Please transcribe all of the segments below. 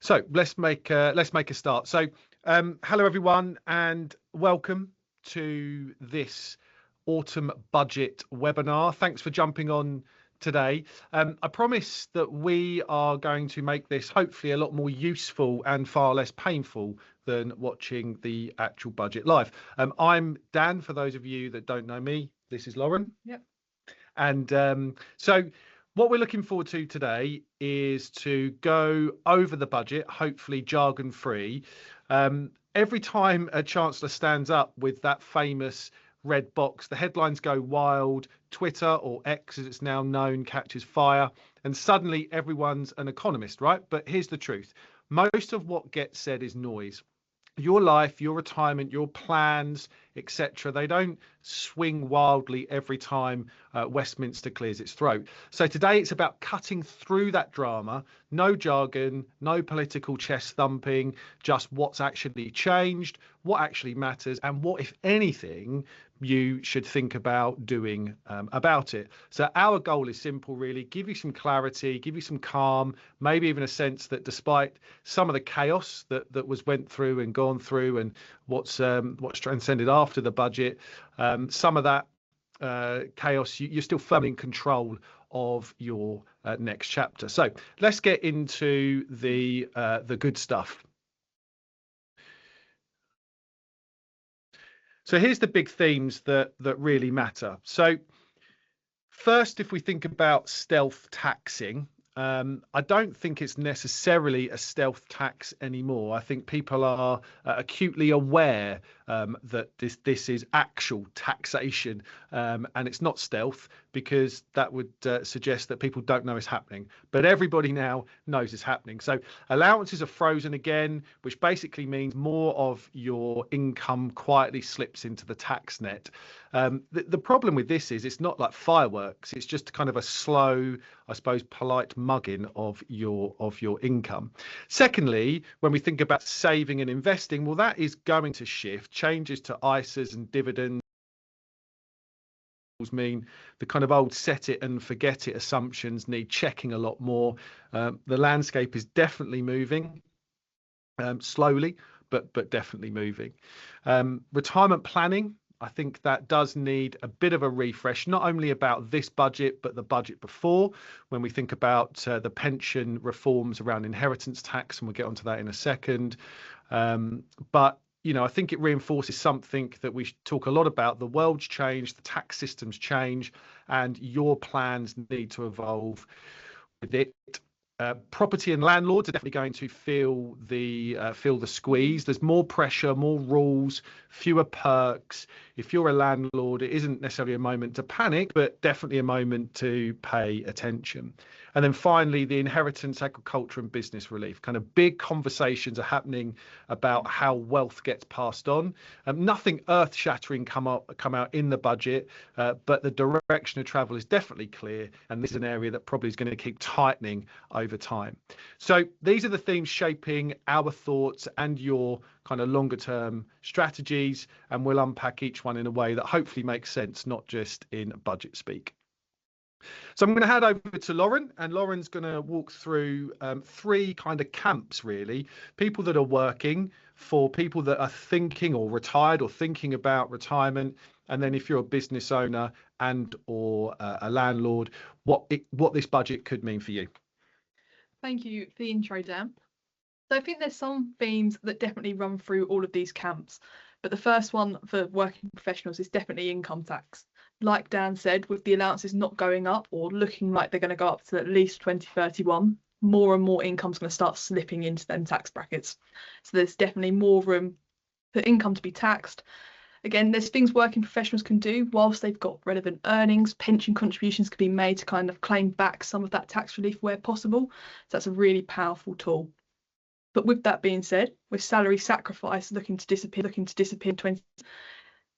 So let's make a start. So hello everyone, and welcome to this autumn budget webinar. Thanks for jumping on today. I promise that we are going to make this hopefully a lot more useful and far less painful than watching the actual budget live. I'm Dan, for those of you that don't know me. This is Lauren. Yep. And so what we're looking forward to today is to go over the budget, hopefully jargon free. Every time a chancellor stands up with that famous red box, the headlines go wild. Twitter, or X as it's now known, catches fire, and suddenly everyone's an economist, right? But here's the truth. Most of what gets said is noise. Your life, your retirement, your plans, etc., they don't swing wildly every time Westminster clears its throat. So today it's about cutting through that drama. No jargon, no political chest thumping, just what's actually changed, what actually matters, and what, if anything, you should think about doing about it. So our goal is simple, really: give you some clarity, give you some calm, maybe even a sense that despite some of the chaos that went through and gone through, and what's transcended after the budget, some of that chaos, you're still firmly in control of your next chapter. So let's get into the good stuff. So here's the big themes that really matter. So first, if we think about stealth taxing, I don't think it's necessarily a stealth tax anymore. I think people are acutely aware that this is actual taxation, and it's not stealth, because that would suggest that people don't know it's happening. But everybody now knows it's happening. So allowances are frozen again, which basically means more of your income quietly slips into the tax net. The problem with this is it's not like fireworks. It's just kind of a slow, I suppose, polite mugging of your income. Secondly, when we think about saving and investing, well, that is going to shift. Changes to ISAs and dividends mean the kind of old set it and forget it assumptions need checking a lot more. The landscape is definitely moving, slowly, but definitely moving. Retirement planning, I think that does need a bit of a refresh, not only about this budget, but the budget before, when we think about the pension reforms around inheritance tax, and we'll get onto that in a second. But I think it reinforces something that we talk a lot about. The world's changed, the tax systems change, and your plans need to evolve with it. Property and landlords are definitely going to feel the squeeze. There's more pressure, more rules, fewer perks. If you're a landlord, it isn't necessarily a moment to panic, but definitely a moment to pay attention. And then finally, the inheritance, agriculture and business relief. Kind of big conversations are happening about how wealth gets passed on. Nothing earth-shattering come out in the budget, but the direction of travel is definitely clear, and this is an area that probably is going to keep tightening over time. So these are the themes shaping our thoughts and your kind of longer term strategies, and we'll unpack each one in a way that hopefully makes sense, not just in budget speak. So I'm going to hand over to Lauren, and Lauren's going to walk through three kind of camps, really. People that are working, for people that are thinking or retired or thinking about retirement, and then if you're a business owner and or a landlord, what this budget could mean for you. Thank you for the intro, Dan. So I think there's some themes that definitely run through all of these camps, but the first one for working professionals is definitely income tax. Like Dan said, with the allowances not going up or looking like they're going to go up to at least 2031, more and more income's going to start slipping into them tax brackets. So there's definitely more room for income to be taxed. Again, there's things working professionals can do whilst they've got relevant earnings. Pension contributions can be made to kind of claim back some of that tax relief where possible. So that's a really powerful tool. But with that being said, with salary sacrifice looking to disappear in 20,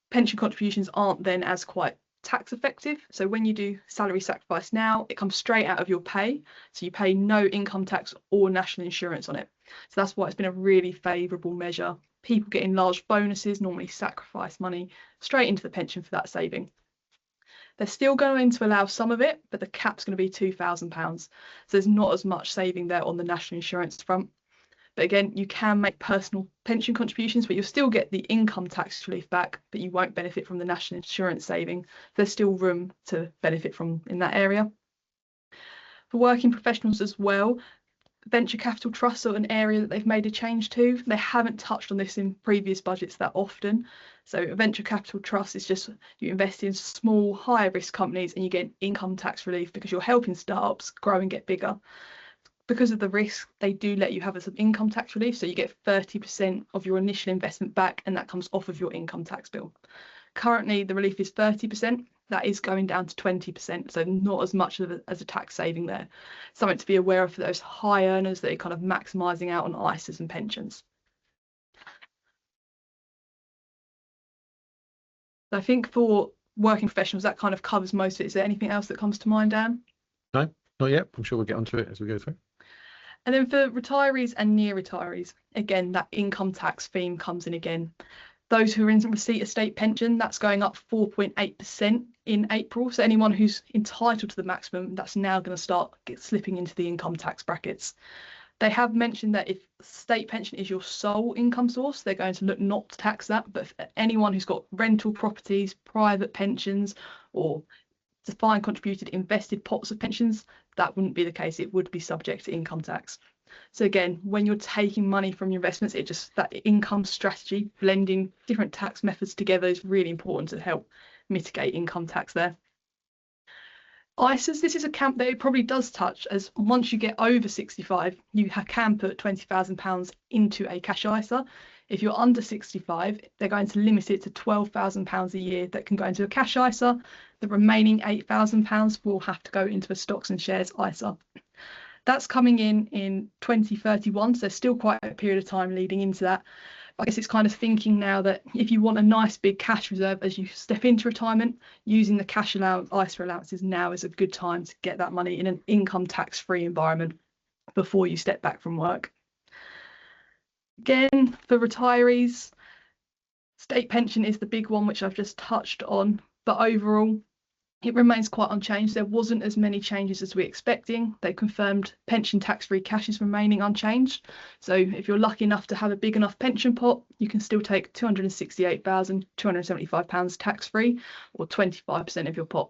pension contributions aren't then as quite tax effective. So when you do salary sacrifice now, it comes straight out of your pay. So you pay no income tax or national insurance on it. So that's why it's been a really favourable measure. People getting large bonuses normally sacrifice money straight into the pension for that saving. They're still going to allow some of it, but the cap's going to be £2,000. So there's not as much saving there on the national insurance front. But again, you can make personal pension contributions, but you'll still get the income tax relief back, but you won't benefit from the national insurance saving. There's still room to benefit from in that area. For working professionals as well, venture capital trusts are an area that they've made a change to. They haven't touched on this in previous budgets that often. So a venture capital trust is just you invest in small, higher risk companies and you get income tax relief because you're helping startups grow and get bigger. Because of the risk, they do let you have some income tax relief. So you get 30% of your initial investment back, and that comes off of your income tax bill. Currently, the relief is 30%. That is going down to 20%, so not as much as a tax saving there. Something to be aware of for those high earners that are kind of maximising out on ISAs and pensions. So I think for working professionals, that kind of covers most of it. Is there anything else that comes to mind, Dan? No, not yet. I'm sure we'll get onto it as we go through. And then for retirees and near retirees, again, that income tax theme comes in again. Those who are in receipt of state pension, that's going up 4.8% in April. So anyone who's entitled to the maximum, that's now going to start slipping into the income tax brackets. They have mentioned that if state pension is your sole income source, they're going to look not to tax that. But for anyone who's got rental properties, private pensions, or defined contributed invested pots of pensions, that wouldn't be the case. It would be subject to income tax. So again, when you're taking money from your investments, it just that income strategy, blending different tax methods together is really important to help mitigate income tax there. ISAs, this is a camp that it probably does touch, as once you get over 65, you can put £20,000 into a cash ISA. If you're under 65, they're going to limit it to £12,000 a year that can go into a cash ISA. The remaining £8,000 will have to go into a stocks and shares ISA. That's coming in 2031, so there's still quite a period of time leading into that. I guess it's kind of thinking now that if you want a nice big cash reserve as you step into retirement, using the cash allowance, ISA allowances now is a good time to get that money in an income tax-free environment before you step back from work. Again, for retirees, state pension is the big one, which I've just touched on, but overall, it remains quite unchanged. There wasn't as many changes as we're expecting. They confirmed pension tax-free cash is remaining unchanged. So if you're lucky enough to have a big enough pension pot, you can still take £268,275 tax-free, or 25% of your pot.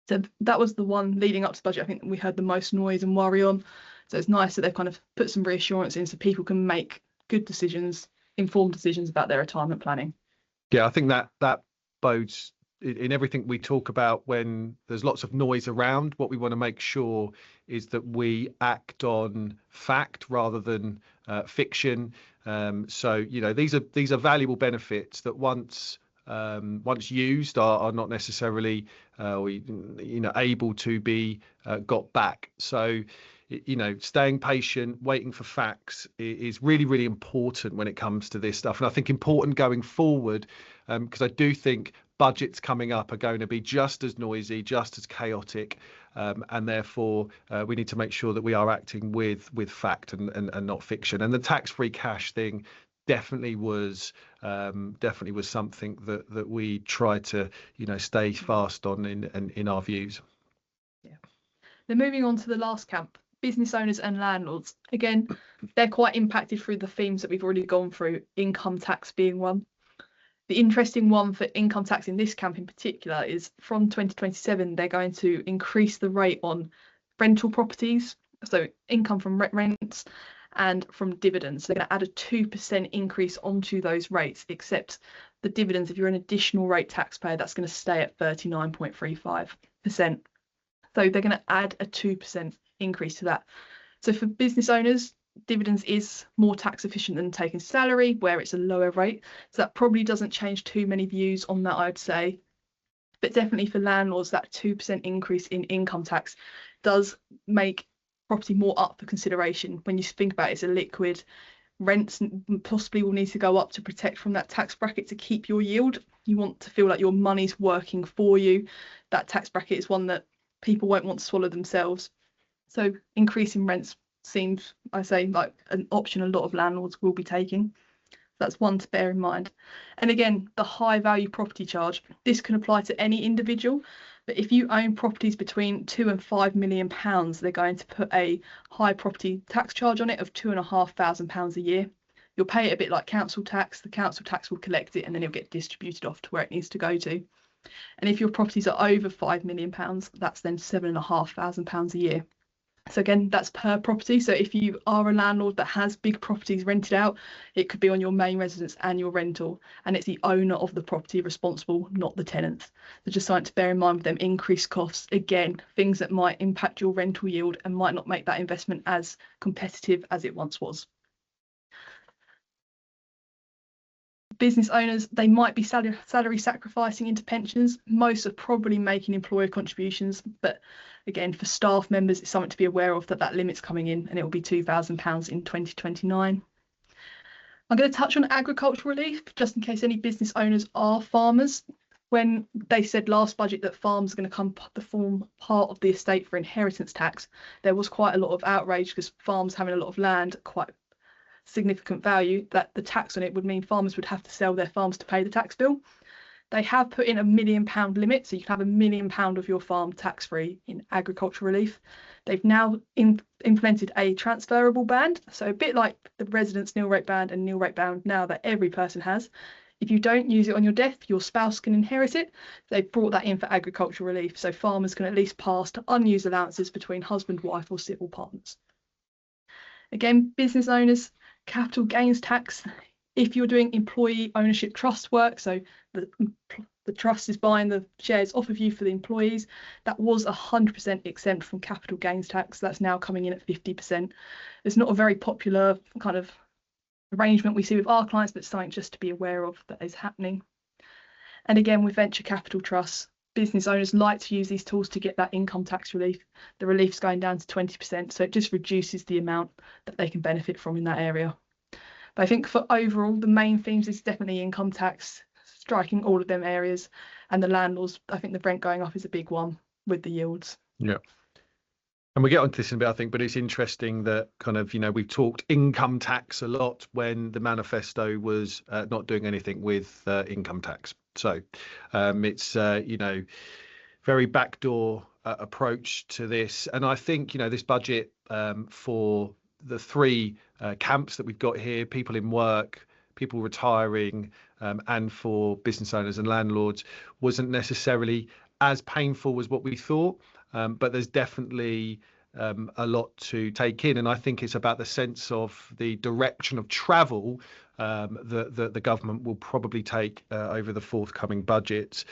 So that was the one leading up to the budget I think we heard the most noise and worry on. So it's nice that they've kind of put some reassurance in so people can make good decisions, informed decisions about their retirement planning. Yeah, I think that bodes in everything we talk about. When there's lots of noise around, what we want to make sure is that we act on fact rather than fiction. So you know, these are valuable benefits that once used are not necessarily able to be got back. So you know, staying patient, waiting for facts is really, really important when it comes to this stuff. And I think important going forward, because I do think budgets coming up are going to be just as noisy, just as chaotic, and therefore we need to make sure that we are acting with fact and not fiction. And the tax-free cash thing definitely was something that we try to stay fast on in our views. Yeah. Then moving on to the last camp, business owners and landlords. Again, they're quite impacted through the themes that we've already gone through, income tax being one. The interesting one for income tax in this camp in particular is from 2027, they're going to increase the rate on rental properties, so income from rents and from dividends. So they're going to add a 2% increase onto those rates, except the dividends, if you're an additional rate taxpayer, that's going to stay at 39.35%. So they're going to add a 2% increase to that. So for business owners, dividends is more tax efficient than taking salary, where it's a lower rate. So that probably doesn't change too many views on that, I'd say. But definitely for landlords, that 2% increase in income tax does make property more up for consideration. When you think about it, it's a liquid. Rents possibly will need to go up to protect from that tax bracket to keep your yield. You want to feel like your money's working for you. That tax bracket is one that people won't want to swallow themselves. So increasing rents seems, I say, like an option a lot of landlords will be taking. That's one to bear in mind. And again, the high value property charge, this can apply to any individual. But if you own properties between £2 and £5 million, they're going to put a high property tax charge on it of £2,500 a year. You'll pay it a bit like council tax. The council tax will collect it and then it'll get distributed off to where it needs to go to. And if your properties are over £5 million, that's then £7,500 a year. So again, that's per property. So if you are a landlord that has big properties rented out, it could be on your main residence and your rental, and it's the owner of the property responsible, not the tenants. So just something to bear in mind with them increased costs. Again, things that might impact your rental yield and might not make that investment as competitive as it once was. Business owners, they might be salary sacrificing into pensions. Most are probably making employer contributions, but again, for staff members, it's something to be aware of that limit's coming in, and it will be £2,000 in 2029. I'm going to touch on agricultural relief, just in case any business owners are farmers. When they said last budget that farms are going to form part of the estate for inheritance tax, there was quite a lot of outrage because farms having a lot of land, quite significant value, that the tax on it would mean farmers would have to sell their farms to pay the tax bill. They have put in £1 million limit, so you can have £1 million of your farm tax-free in agricultural relief. They've now implemented a transferable band, so a bit like the residence nil rate band and nil rate band now that every person has. If you don't use it on your death, your spouse can inherit it. They've brought that in for agricultural relief, so farmers can at least pass to unused allowances between husband, wife or civil partners. Again, business owners, capital gains tax. If you're doing employee ownership trust work, so the trust is buying the shares off of you for the employees, that was 100% exempt from capital gains tax. That's now coming in at 50%. It's not a very popular kind of arrangement we see with our clients, but it's something just to be aware of that is happening. And again, with venture capital trusts, business owners like to use these tools to get that income tax relief. The relief's going down to 20%, so it just reduces the amount that they can benefit from in that area. But I think for overall, the main themes is definitely income tax, striking all of them areas, and the landlords. I think the rent going up is a big one with the yields. Yeah. And we'll get onto this in a bit, I think, but it's interesting that kind of, we've talked income tax a lot when the manifesto was not doing anything with income tax. So it's, very backdoor approach to this. And I think, this budget for the three camps that we've got here, people in work, people retiring, and for business owners and landlords, wasn't necessarily as painful as what we thought. But there's definitely a lot to take in. And I think it's about the sense of the direction of travel that the government will probably take over the forthcoming budget.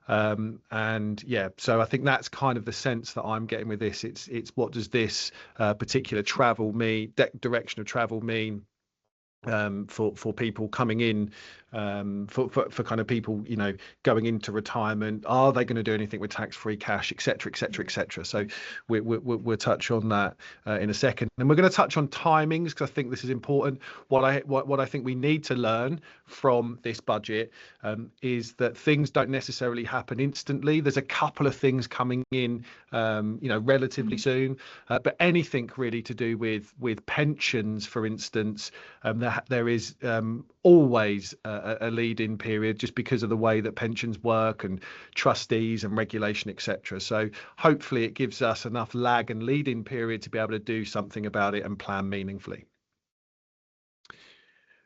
And yeah, so I think that's kind of the sense that I'm getting with this. It's what does this particular travel mean, direction of travel mean for people coming in, for kind of people, going into retirement? Are they going to do anything with tax-free cash, etc., etc., etc.? So we'll touch on that in a second, and we're going to touch on timings because I think this is important. What I think we need to learn from this budget is that things don't necessarily happen instantly. There's a couple of things coming in, relatively soon, but anything really to do with pensions, for instance, there is always a lead-in period just because of the way that pensions work and trustees and regulation, etc. So hopefully it gives us enough lag and lead-in period to be able to do something about it and plan meaningfully.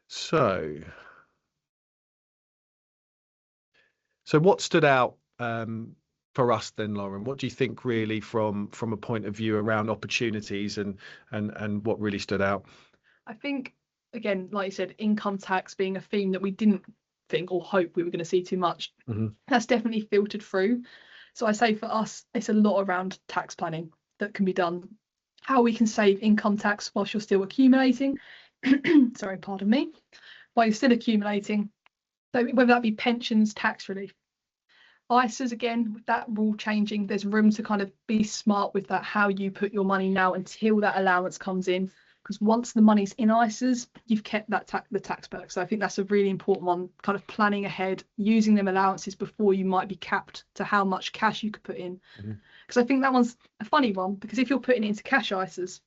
So what stood out for us then, Lauren? What do you think really from a point of view around opportunities and what really stood out? I think, again, like you said, income tax being a theme that we didn't think or hope we were going to see too much. That's definitely filtered through. So I say for us, it's a lot around tax planning that can be done. How we can save income tax whilst you're still accumulating. Sorry, pardon me. While you're still accumulating. So whether that be pensions, tax relief. ISAs, again, with that rule changing, there's room to kind of be smart with that, how you put your money now until that allowance comes in. Because once the money's in ISAs, you've kept that the tax perk. So I think that's a really important one, kind of planning ahead, using them allowances before you might be capped to how much cash you could put in. Because I think that one's a funny one, because if you're putting it into cash ISAs,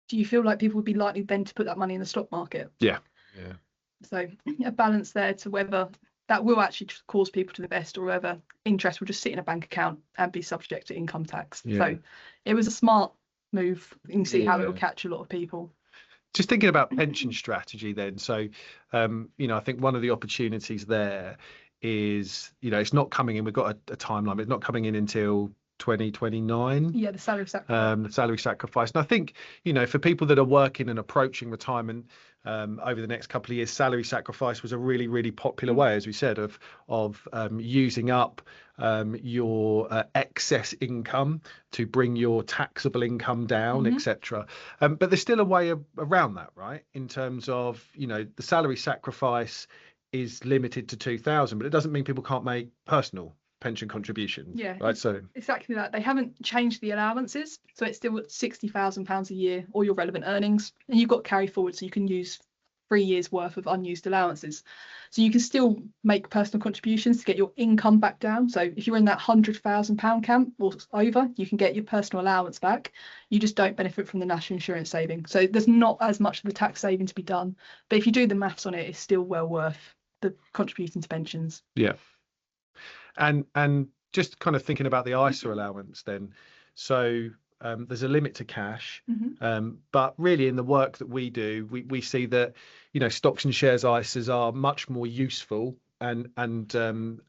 do you feel like people would be likely then to put that money in the stock market? Yeah. So a balance there to whether that will actually just cause people to invest, or whether interest will just sit in a bank account and be subject to income tax. So it was a smart move. You can see how it will catch a lot of people. Just thinking about pension strategy then. So, I think one of the opportunities there is, it's not coming in. We've got a timeline. It's not coming in until 2029. Yeah, the salary sacrifice. The salary sacrifice. And I think, for people that are working and approaching retirement over the next couple of years, salary sacrifice was a really, really popular way, as we said, of using up your excess income to bring your taxable income down, etc. But there's still a way around that, right? In terms of, the salary sacrifice is limited to 2,000, but it doesn't mean people can't make personal pension contributions. Yeah, right. So exactly that. They haven't changed the allowances, so it's still at £60,000 a year, or your relevant earnings, and you've got carry forward, so you can use 3 years worth of unused allowances. So you can still make personal contributions to get your income back down. So if you're in that £100,000 camp or over, you can get your personal allowance back. You just don't benefit from the national insurance saving. So there's not as much of the tax saving to be done, but if you do the maths on it, it's still well worth the contributing to pensions. Yeah. And just kind of thinking about the ISA allowance then. So there's a limit to cash, but really in the work that we do, we see that, stocks and shares ISAs are much more useful and from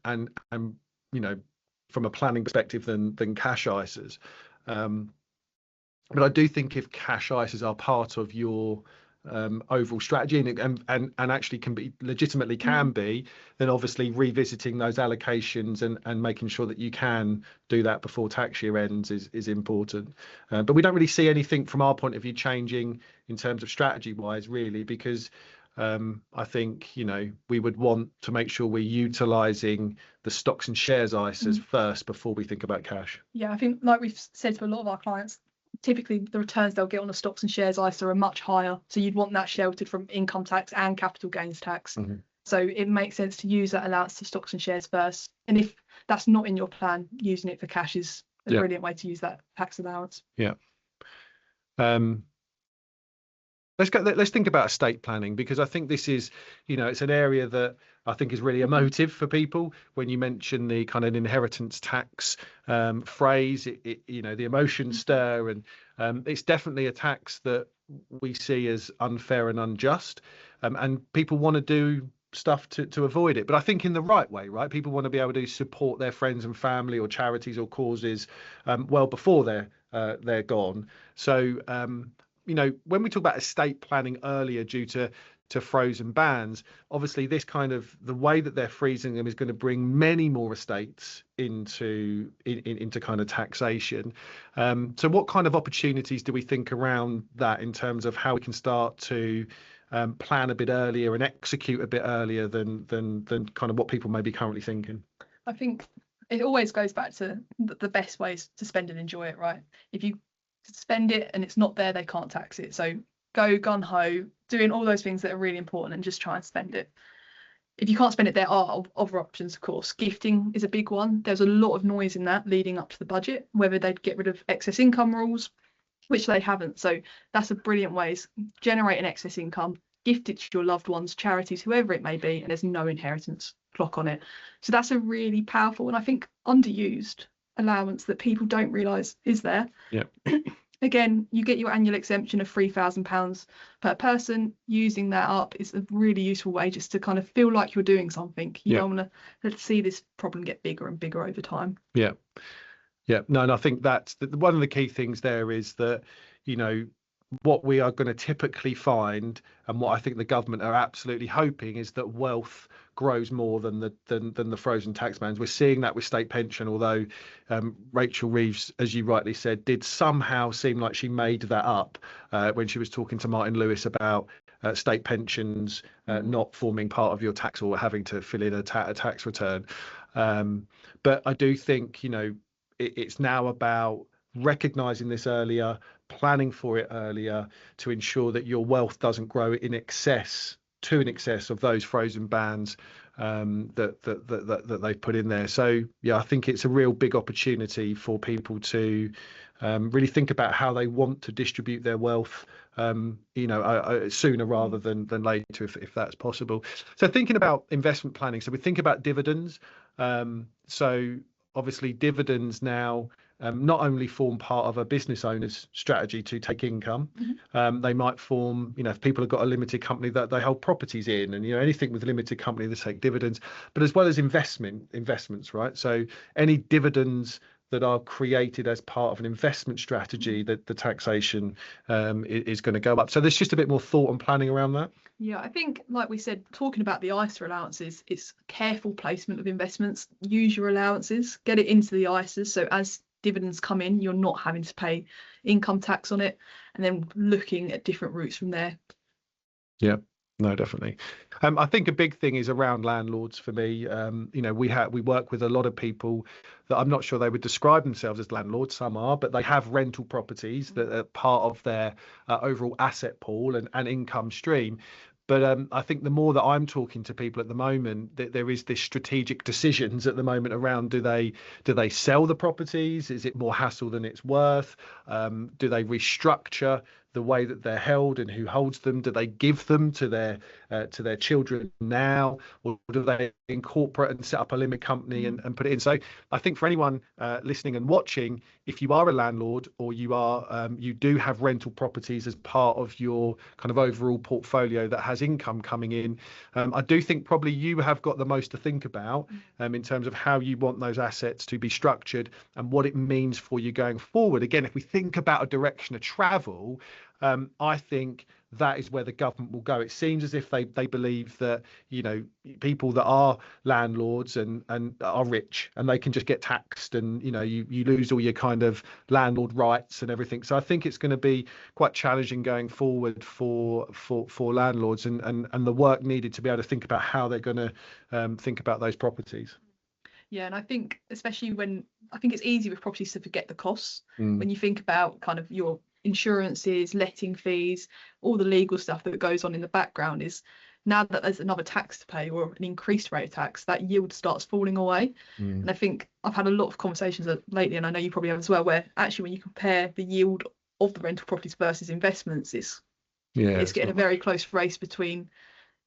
a planning perspective than cash ISAs. But I do think if cash ISAs are part of your overall strategy and actually can be then obviously revisiting those allocations and making sure that you can do that before tax year ends is important. But we don't really see anything from our point of view changing in terms of strategy wise, really, because I think we would want to make sure we're utilizing the stocks and shares ISAs first before we think about cash. Yeah, I think, like we've said to a lot of our clients, typically the returns they'll get on a stocks and shares ISA are much higher, so you'd want that sheltered from income tax and capital gains tax. So it makes sense to use that allowance to stocks and shares first, and if that's not in your plan, using it for cash is a brilliant way to use that tax allowance. Let's think about estate planning, because I think this is, it's an area that I think is really emotive for people. When you mention the kind of inheritance tax phrase, the emotions stir, and it's definitely a tax that we see as unfair and unjust, and people want to do stuff to avoid it, but I think in the right way, right? People want to be able to support their friends and family or charities or causes well before they're gone. So when we talk about estate planning earlier due to frozen bans, obviously this kind of the way that they're freezing them is going to bring many more estates into kind of taxation. So what kind of opportunities do we think around that in terms of how we can start to plan a bit earlier and execute a bit earlier than kind of what people may be currently thinking? I think it always goes back to the best ways to spend and enjoy it, right? If you spend it and it's not there, they can't tax it. So go gun ho, doing all those things that are really important, and just try and spend it. If you can't spend it, there are other options, of course. Gifting is a big one. There's a lot of noise in that leading up to the budget, whether they'd get rid of excess income rules, which they haven't. So that's a brilliant way. Generate an excess income, gift it to your loved ones, charities, whoever it may be, and there's no inheritance clock on it. So that's a really powerful and I think underused allowance that people don't realise is there. Again, you get your annual exemption of £3,000 per person. Using that up is a really useful way just to kind of feel like you're doing something. You don't want to see this problem get bigger and bigger over time. No, and I think that's one of the key things there is that, what we are going to typically find, and what I think the government are absolutely hoping, is that wealth grows more than the frozen tax bans. We're seeing that with state pension, although Rachel Reeves, as you rightly said, did somehow seem like she made that up when she was talking to Martin Lewis about state pensions not forming part of your tax or having to fill in a tax return. But I do think, it's now about recognizing this earlier, planning for it earlier to ensure that your wealth doesn't grow in excess to in excess of those frozen bands that they've put in there. So yeah, I think it's a real big opportunity for people to really think about how they want to distribute their wealth, sooner rather than later, if that's possible. So thinking about investment planning, so we think about dividends. So obviously dividends now not only form part of a business owner's strategy to take income, they might form, if people have got a limited company that they hold properties in, and anything with limited company that take dividends, but as well as investments, right? So any dividends that are created as part of an investment strategy, that the taxation is going to go up. So there's just a bit more thought and planning around that. Yeah, I think, like we said, talking about the ISA allowances, it's careful placement of investments. Use your allowances, get it into the ISAs, so as dividends come in, you're not having to pay income tax on it, and then looking at different routes from there. Yeah. No, definitely. I think a big thing is around landlords for me. We work with a lot of people that I'm not sure they would describe themselves as landlords. Some are, but they have rental properties that are part of their overall asset pool and income stream. But I think the more that I'm talking to people at the moment, that there is this strategic decisions at the moment around do they sell the properties? Is it more hassle than it's worth? Do they restructure the way that they're held and who holds them? Do they give them to their children now, or do they incorporate and set up a limited company and put it in? So I think for anyone listening and watching, if you are a landlord or you do have rental properties as part of your kind of overall portfolio that has income coming in, I do think probably you have got the most to think about in terms of how you want those assets to be structured and what it means for you going forward. Again, if we think about a direction of travel, I think that is where the government will go. It seems as if they believe that people that are landlords and are rich and they can just get taxed, and you lose all your kind of landlord rights and everything. So I think it's going to be quite challenging going forward for landlords and the work needed to be able to think about how they're going to think about those properties. Yeah, and I think especially I think it's easy with properties to forget the costs. When you think about kind of your insurances, letting fees, all the legal stuff that goes on in the background, is now that there's another tax to pay or an increased rate of tax, that yield starts falling away. And I think I've had a lot of conversations lately, and I know you probably have as well, where actually when you compare the yield of the rental properties versus investments, it's getting a very close race between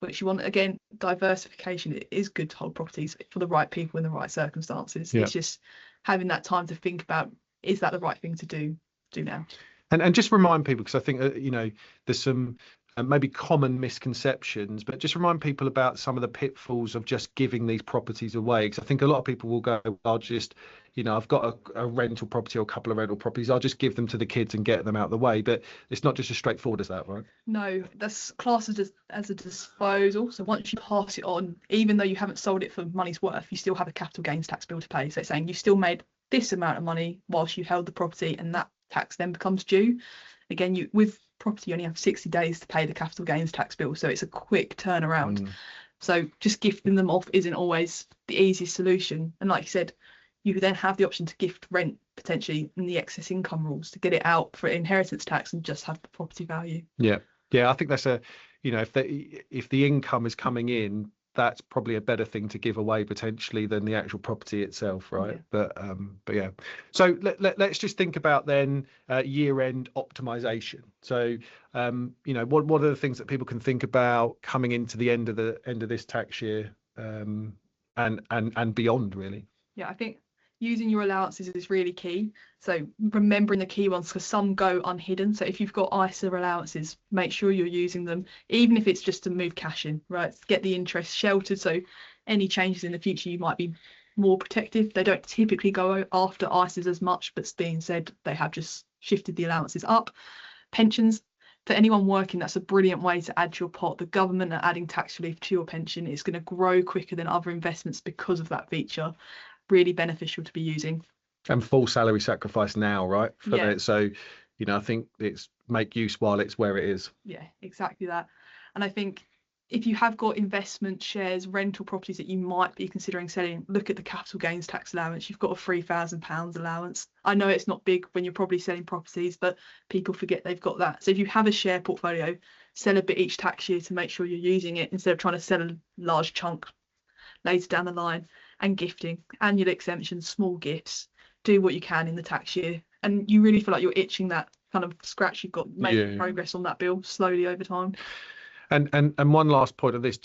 which you want. Again, diversification, it is good to hold properties for the right people in the right circumstances. It's just having that time to think about, is that the right thing to do now? And just remind people, because I think there's some maybe common misconceptions, but just remind people about some of the pitfalls of just giving these properties away. Because I think a lot of people will go, I'll just, I've got a rental property or a couple of rental properties, I'll just give them to the kids and get them out of the way. But it's not just as straightforward as that, right? No, that's classed as a disposal. So once you pass it on, even though you haven't sold it for money's worth, you still have a capital gains tax bill to pay. So it's saying you still made this amount of money whilst you held the property, and that tax then becomes due. Again, with property you only have 60 days to pay the capital gains tax bill, so it's a quick turnaround. So just gifting them off isn't always the easiest solution. And like you said, you then have the option to gift rent potentially in the excess income rules to get it out for inheritance tax and just have the property value. Yeah, I think that's if the income is coming in, that's probably a better thing to give away potentially than the actual property itself, right? But yeah. So let's just think about then year-end optimization. So what are the things that people can think about coming into the end of this tax year and beyond, really? Yeah, I think using your allowances is really key. So remembering the key ones, because some go unhidden. So if you've got ISA allowances, make sure you're using them, even if it's just to move cash in, right? Get the interest sheltered, so any changes in the future you might be more protective. They don't typically go after ISAs as much, but being said, they have just shifted the allowances up. Pensions, for anyone working, that's a brilliant way to add to your pot. The government are adding tax relief to your pension. It's going to grow quicker than other investments because of that feature. Really beneficial to be using. And full salary sacrifice now, right? So I think it's make use while it's where it is. Yeah, exactly that. And I think if you have got investment shares, rental properties that you might be considering selling, look at the capital gains tax allowance. You've got a £3,000 allowance. I know it's not big when you're probably selling properties, but people forget they've got that. So if you have a share portfolio, sell a bit each tax year to make sure you're using it instead of trying to sell a large chunk later down the line. And gifting, annual exemptions, small gifts, do what you can in the tax year. And you really feel like you're itching that kind of scratch. You've got making progress on that bill slowly over time. And one last point on this,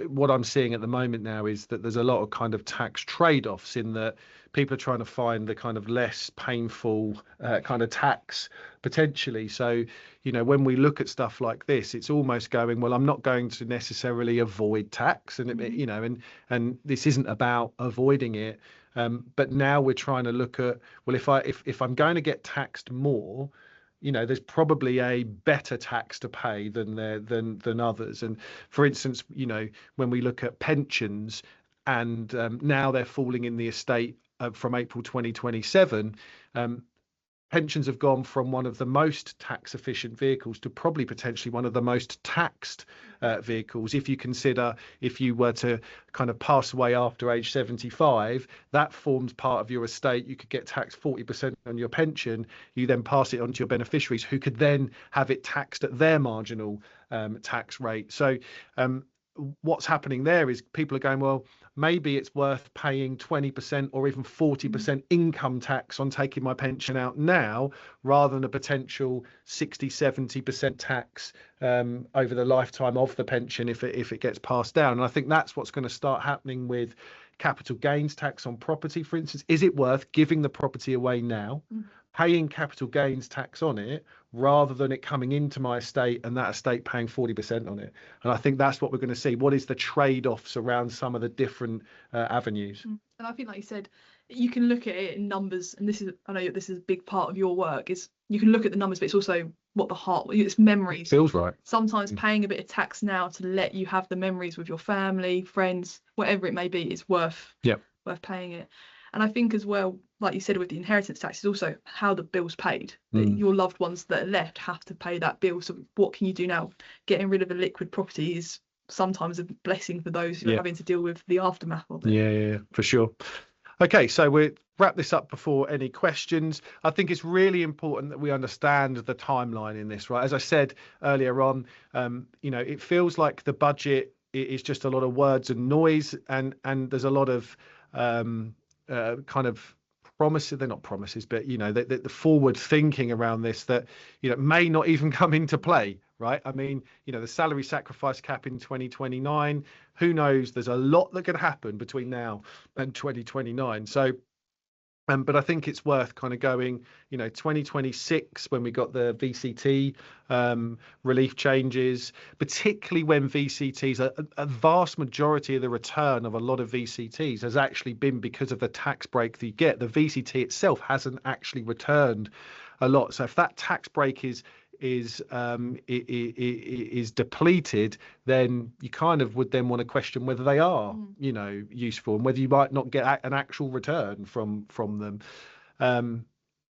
what I'm seeing at the moment now is that there's a lot of kind of tax trade-offs in that people are trying to find the kind of less painful kind of tax potentially. So, when we look at stuff like this, it's almost going, well, I'm not going to necessarily avoid tax, and and this isn't about avoiding it. But now we're trying to look at, well, if I'm going to get taxed more, there's probably a better tax to pay than others. And for instance, when we look at pensions, and now they're falling in the estate from April 2027, pensions have gone from one of the most tax efficient vehicles to probably potentially one of the most taxed vehicles. If you consider, if you were to kind of pass away after age 75, that forms part of your estate. You could get taxed 40% on your pension. You then pass it on to your beneficiaries, who could then have it taxed at their marginal tax rate. So what's happening there is people are going, well, maybe it's worth paying 20% or even 40% income tax on taking my pension out now, rather than a potential 60-70% tax over the lifetime of the pension if it gets passed down. And I think that's what's going to start happening with capital gains tax on property, for instance. Is it worth giving the property away now, paying capital gains tax on it, rather than it coming into my estate and that estate paying 40% on it? And I think that's what we're going to see. What is the trade-offs around some of the different avenues? And I think, like you said, you can look at it in numbers, and I know this is a big part of your work, is you can look at the numbers, but it's also what the heart, it's memories. Feels right. Sometimes paying a bit of tax now to let you have the memories with your family, friends, whatever it may be, is worth paying it. And I think as well, like you said, with the inheritance tax, is also how the bill's paid. Your loved ones that are left have to pay that bill. So what can you do now? Getting rid of a liquid property is sometimes a blessing for those who are having to deal with the aftermath of it. Yeah, for sure. Okay, so we'll wrap this up before any questions. I think it's really important that we understand the timeline in this, right? As I said earlier on, it feels like the budget is just a lot of words and noise, and there's a lot of kind of promises. They're not promises, but the forward thinking around this that may not even come into play, right? I mean, the salary sacrifice cap in 2029, who knows? There's a lot that could happen between now and 2029. So but I think it's worth kind of going, 2026, when we got the VCT relief changes, particularly when VCTs, a vast majority of the return of a lot of VCTs has actually been because of the tax break that you get. The VCT itself hasn't actually returned a lot. So if that tax break is depleted, then you kind of would then want to question whether they are useful, and whether you might not get an actual return from them. And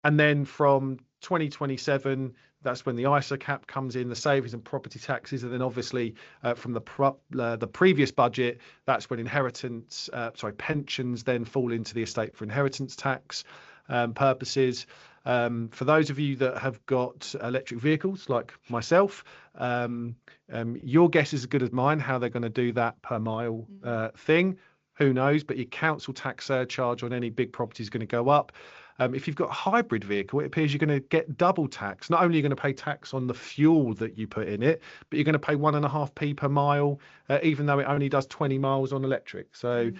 then from 2027, that's when the ISA cap comes in, the savings and property taxes, and then obviously from the previous budget, that's when pensions then fall into the estate for inheritance tax purposes. For those of you that have got electric vehicles like myself, your guess is as good as mine how they're going to do that per mile thing. Who knows? But your council tax surcharge on any big property is going to go up. If you've got a hybrid vehicle, it appears you're going to get double tax. Not only are you going to pay tax on the fuel that you put in it, but you're going to pay 1.5p per mile, even though it only does 20 miles on electric. So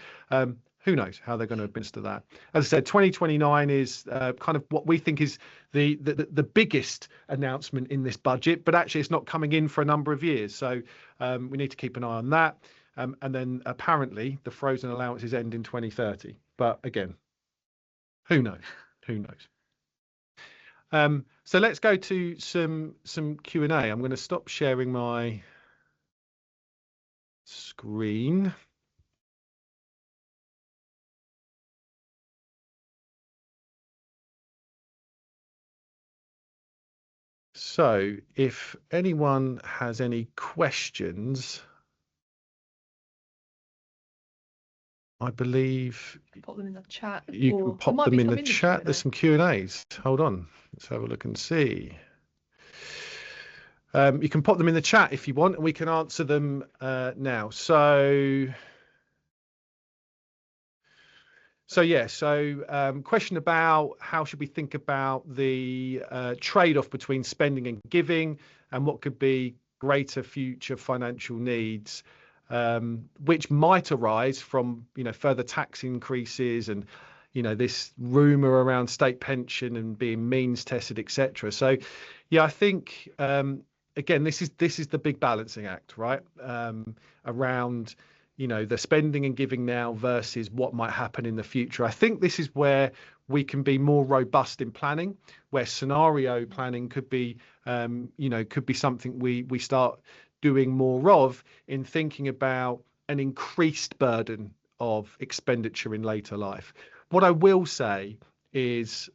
who knows how they're going to administer that. As I said, 2029 is kind of what we think is the biggest announcement in this budget, but actually it's not coming in for a number of years. So we need to keep an eye on that. And then apparently the frozen allowances end in 2030. But again, who knows? Who knows? So let's go to some Q&A. I'm going to stop sharing my screen. So if anyone has any questions, I believe Pop them in the chat, you can or there pop might be them in some the in the chat. There's Q&A. some Q&As. Hold on. Let's have a look and see. You can pop them in the chat if you want, and we can answer them now. So question about how should we think about the trade-off between spending and giving, and what could be greater future financial needs, which might arise from further tax increases and this rumor around state pension and being means tested, etc. So yeah, I think again this is the big balancing act, right? Around the spending and giving now versus what might happen in the future. I think this is where we can be more robust in planning, where scenario planning could be, could be something we start doing more of in thinking about an increased burden of expenditure in later life. What I will say is,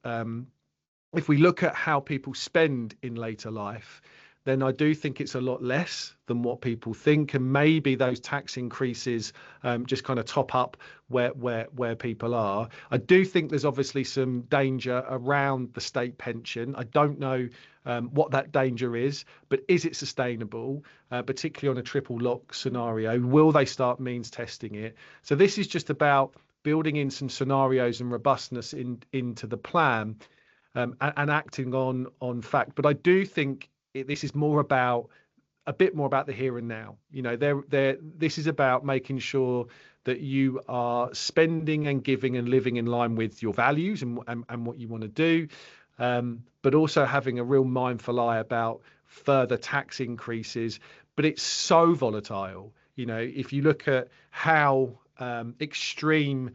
if we look at how people spend in later life, then I do think it's a lot less than what people think, and maybe those tax increases just kind of top up where people are. I do think there's obviously some danger around the state pension. I don't know what that danger is, but is it sustainable, particularly on a triple lock scenario? Will they start means testing it? So this is just about building in some scenarios and robustness into the plan. And acting on fact. But I do think this is a bit more about the here and now. This is about making sure that you are spending and giving and living in line with your values and what you want to do, but also having a real mindful eye about further tax increases. But it's so volatile. If you look at how extreme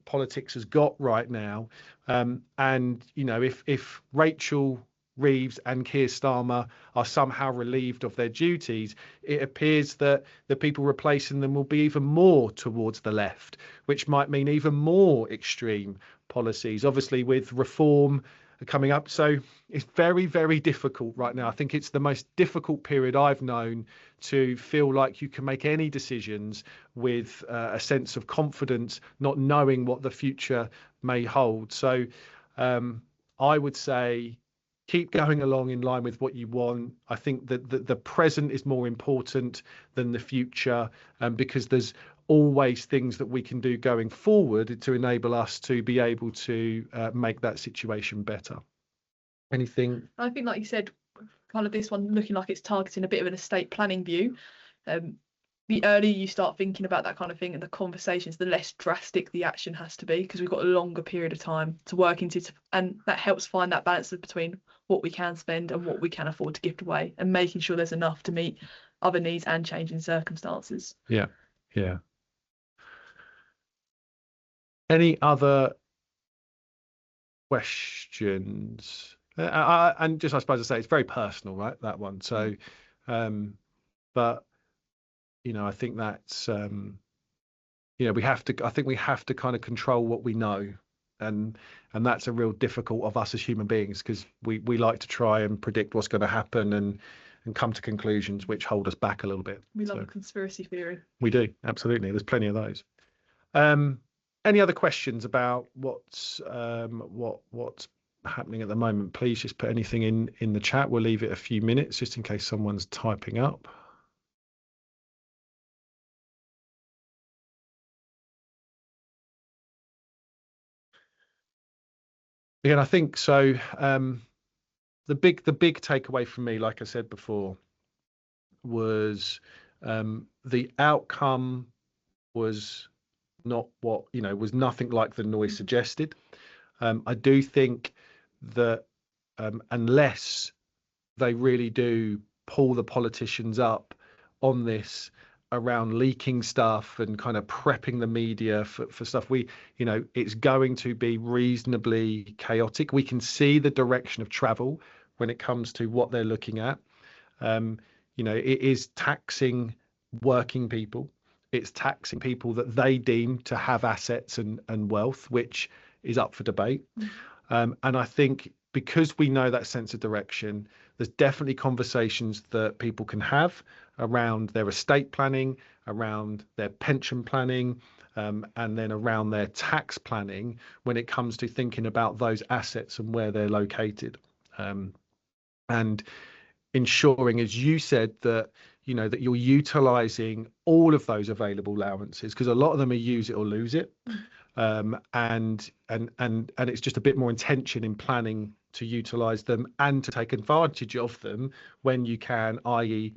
politics has got right now, and if Rachel Reeves and Keir Starmer are somehow relieved of their duties, it appears that the people replacing them will be even more towards the left, which might mean even more extreme policies, obviously with reform coming up. So it's very, very difficult right now. I think it's the most difficult period I've known to feel like you can make any decisions with a sense of confidence, not knowing what the future may hold. So I would say keep going along in line with what you want. I think that the present is more important than the future, because there's always things that we can do going forward to enable us to be able to make that situation better. Anything? I think, like you said, kind of this one looking like it's targeting a bit of an estate planning view. The earlier you start thinking about that kind of thing and the conversations, the less drastic the action has to be, because we've got a longer period of time to work into, and that helps find that balance between what we can spend and what we can afford to gift away, and making sure there's enough to meet other needs and changing circumstances. Yeah. Any other questions? And just, I suppose I say it's very personal, right? That one. So, but I think that's I think we have to kind of control what we know, and that's a real difficult of us as human beings, because we like to try and predict what's going to happen and come to conclusions which hold us back a little bit. We love a conspiracy theory. We do, absolutely. There's plenty of those. Any other questions about what's happening at the moment? Please just put anything in the chat. We'll leave it a few minutes just in case someone's typing up. Again, I think so. The big takeaway from me, like I said before, was the outcome was not what was nothing like the noise suggested. I do think that unless they really do pull the politicians up on this around leaking stuff and kind of prepping the media for stuff, it's going to be reasonably chaotic. We can see the direction of travel when it comes to what they're looking at. It is taxing working people. It's taxing people that they deem to have assets and wealth, which is up for debate. And I think because we know that sense of direction, there's definitely conversations that people can have around their estate planning, around their pension planning, and then around their tax planning when it comes to thinking about those assets and where they're located. And ensuring, as you said, that that you're utilizing all of those available allowances, because a lot of them are use it or lose it. And it's just a bit more intention in planning to utilize them and to take advantage of them when you can, i.e.,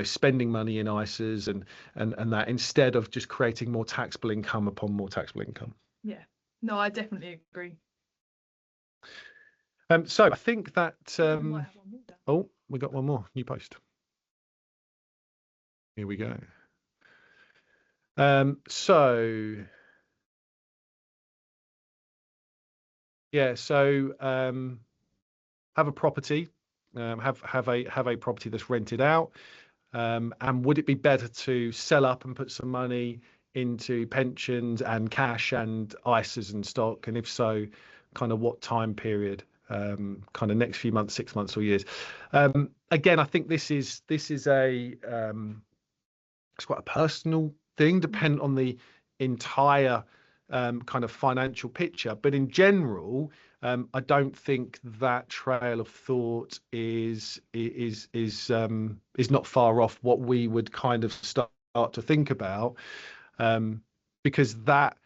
spending money in ISAs and that, instead of just creating more taxable income upon more taxable income. Yeah, no, I definitely agree. So I think that We might have one more down. oh, we got one more new post. Here we go. So yeah, so have a property, have a property that's rented out, and would it be better to sell up and put some money into pensions and cash and ISAs and stock, and if so, kind of what time period, kind of next few months, 6 months or years? Again, I think this is a it's quite a personal thing, dependent on the entire kind of financial picture. But in general, I don't think that trail of thought is not far off what we would kind of start to think about, because that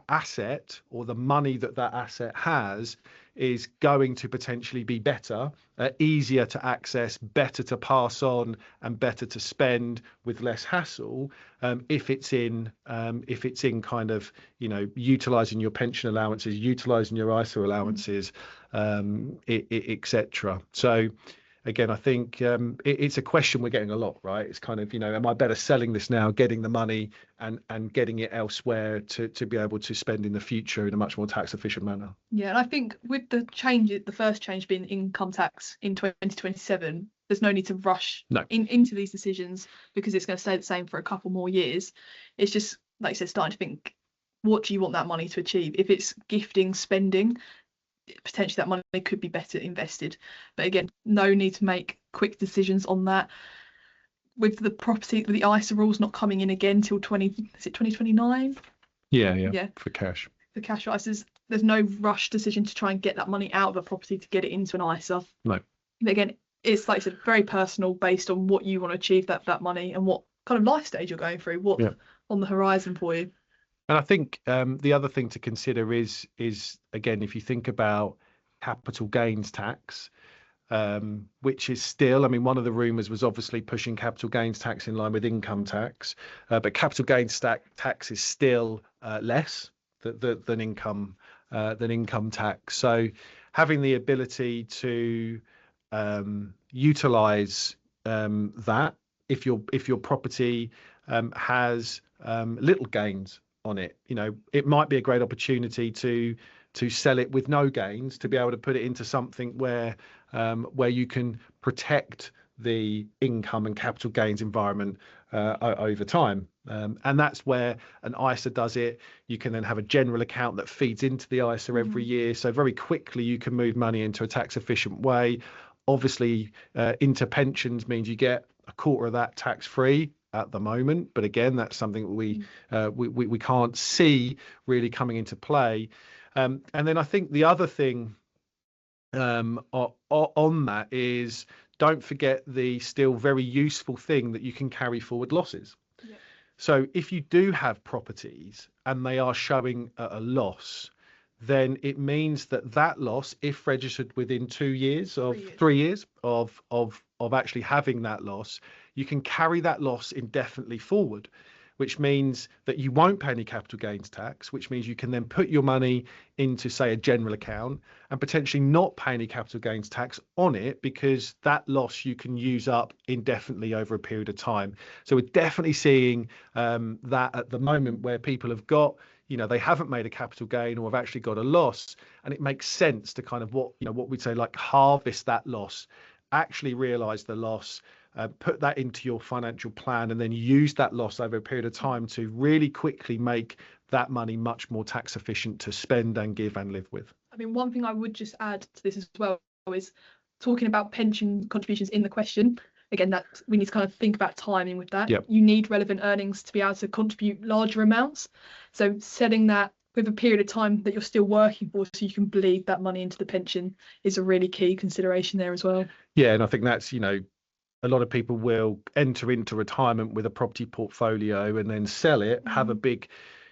asset, or the money that asset has, is going to potentially be better, easier to access, better to pass on, and better to spend with less hassle, if it's in kind of utilizing your pension allowances, utilizing your ISA allowances, etc. So again, I think it's a question we're getting a lot, right? It's kind of, am I better selling this now, getting the money and getting it elsewhere to be able to spend in the future in a much more tax efficient manner? Yeah, and I think with the first change being income tax in 2027, there's no need to rush into these decisions, because it's going to stay the same for a couple more years. It's just, like you said, starting to think, what do you want that money to achieve? If it's gifting, spending, potentially that money could be better invested. But again, no need to make quick decisions on that. With the property, with the ISA rules not coming in again till 2029? Yeah. For cash. The cash ISAs, there's no rush decision to try and get that money out of a property to get it into an ISA. No. But again, it's, like I said, very personal, based on what you want to achieve that money and what kind of life stage you're going through, what's on the horizon for you. And I think the other thing to consider is again, if you think about capital gains tax, which is still, I mean, one of the rumours was obviously pushing capital gains tax in line with income tax, but capital gains tax is still less than income tax. So having the ability to utilise that, if your property has little gains on it, it might be a great opportunity to sell it with no gains, to be able to put it into something where you can protect the income and capital gains environment over time. And that's where an ISA does it. You can then have a general account that feeds into the ISA every year. So very quickly you can move money into a tax efficient way. Obviously, into pensions means you get a quarter of that tax free at the moment, but again, that's something we can't see really coming into play. And then I think the other thing on that is, don't forget the still very useful thing that you can carry forward losses. Yeah. So if you do have properties and they are showing a loss, then it means that loss, if registered within 2 years of 3 years of actually having that loss, you can carry that loss indefinitely forward, which means that you won't pay any capital gains tax, which means you can then put your money into, say, a general account and potentially not pay any capital gains tax on it, because that loss you can use up indefinitely over a period of time. So we're definitely seeing that at the moment, where people have got, they haven't made a capital gain or have actually got a loss, and it makes sense to kind of what we'd say, like, harvest that loss, actually realize the loss, put that into your financial plan, and then use that loss over a period of time to really quickly make that money much more tax efficient to spend and give and live with. I mean, one thing I would just add to this as well is, talking about pension contributions in the question, again, that we need to kind of think about timing with that. Yep. You need relevant earnings to be able to contribute larger amounts. So setting that with a period of time that you're still working for, so you can bleed that money into the pension, is a really key consideration there as well. Yeah, and I think that's, you know, a lot of people will enter into retirement with a property portfolio and then sell it, have a big,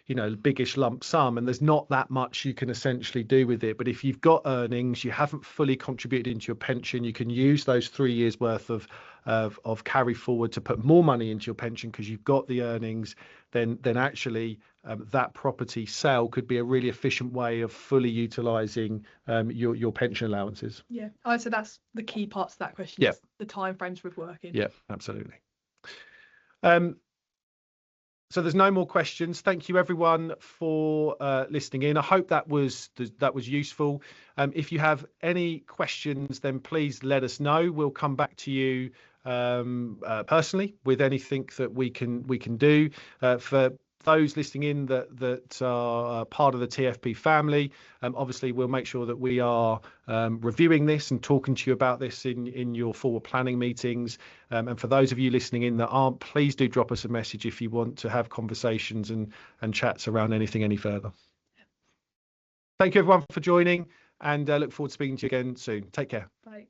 you know, biggish lump sum, and there's not that much you can essentially do with it. But if you've got earnings, you haven't fully contributed into your pension, you can use those 3 years worth of carry forward to put more money into your pension because you've got the earnings. Then actually that property sale could be a really efficient way of fully utilising your pension allowances. Yeah, so that's the key parts of that question. Yeah, is the timeframes with working. Yeah, absolutely. So there's no more questions. Thank you everyone for listening in. I hope that was useful. If you have any questions, then please let us know. We'll come back to you personally with anything that we can do. For those listening in that are part of the TFP family, obviously we'll make sure that we are reviewing this and talking to you about this in your forward planning meetings. And for those of you listening in that aren't, please do drop us a message if you want to have conversations and chats around anything any further. Thank you everyone for joining, and look forward to speaking to you again soon. Take care. Bye.